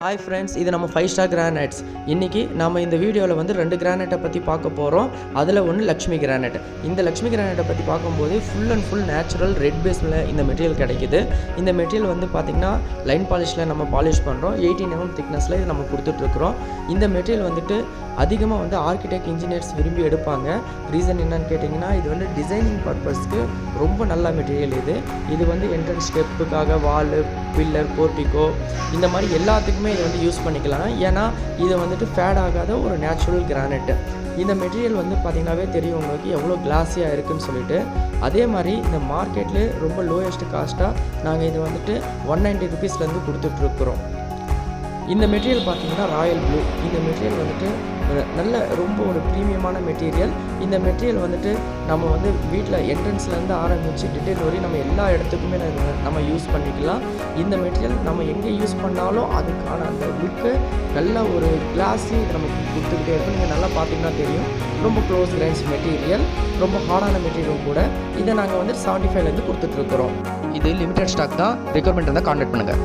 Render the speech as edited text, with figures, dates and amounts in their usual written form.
Hi friends, இது நம்ம 5 star granites. இன்றைக்கி நம்ம இந்த வீடியோவில் வந்து 2 கிரானைட்டை பற்றி பார்க்க போகிறோம். அதில் ஒன்று லக்ஷ்மி கிரானைட். இந்த லக்ஷ்மி கிரானைட்டை பற்றி பார்க்கும்போது full and full natural red பேஸில் இந்த மெட்டீரியல் கிடைக்கிது. இந்த மெட்டீரியல் வந்து பார்த்திங்கன்னா லைன் பாலிஷில் நம்ம பாலிஷ் பண்ணுறோம். 18 mm திக்னஸில் இது நம்ம கொடுத்துட்ருக்குறோம். இந்த மெட்டீரியல் வந்துட்டு அதிகமாக வந்து ஆர்கிடெக்ட் இன்ஜினியர்ஸ் விரும்பி எடுப்பாங்க. ரீசன் என்னன்னு கேட்டிங்கன்னா, இது வந்து டிசைனிங் பர்பஸ்க்கு ரொம்ப நல்ல மெட்டீரியல். இது வந்து என்ட்ரன்ஸ் ஸ்டெப்புக்காக, வாலு, பில்லர், போர்ட்டிகோ இந்த மாதிரி எல்லாத்துக்குமே இதை வந்து யூஸ் பண்ணிக்கலாம். ஏன்னா இது வந்துட்டு ஃபேட் ஆகாத ஒரு நேச்சுரல் கிரானைட்டு. இந்த மெட்டீரியல் வந்து பார்த்திங்கனாவே தெரியும் உங்களுக்கு எவ்வளோ கிளாஸியாக இருக்குதுன்னு சொல்லிட்டு. அதே மாதிரி இந்த மார்க்கெட்லேயே ரொம்ப லோயஸ்ட் காஸ்ட்டாக நாங்கள் இது வந்துட்டு 190 ருபீஸ்லேருந்து கொடுத்துட்ருக்குறோம். இந்த மெட்டீரியல் பார்த்திங்கன்னா ராயல் ப்ளூ. இந்த மெட்டீரியல் வந்துட்டு நல்ல ரொம்ப ஒரு ப்ரீமியமான மெட்டீரியல். இந்த மெட்டீரியல் வந்துட்டு நம்ம வந்து வீட்டில் என்ட்ரன்ஸ்லேருந்து ஆரம்பித்து டீட்டெயில் வரையும் நம்ம எல்லா இடத்துக்குமே நம்ம யூஸ் பண்ணிக்கலாம். இந்த மெட்டீரியல் நம்ம எங்கே யூஸ் பண்ணாலும் அதுக்கான அந்த லுக்கு நல்ல ஒரு கிளாஸி நமக்கு கொடுத்துக்கிட்டே இருக்கும். நீங்கள் நல்லா பார்த்தீங்கன்னா தெரியும், ரொம்ப க்ளோஸ் கிரைன்ஸ் மெட்டீரியல், ரொம்ப ஹார்டான மெட்டீரியல் கூட. இதை நாங்கள் வந்து 75லேருந்து கொடுத்துட்ருக்குறோம். இது லிமிடெட் ஸ்டாக் தான். ரெக்வயர்மெண்ட் இருந்தால் கான்டாக்ட் பண்ணுங்கள்.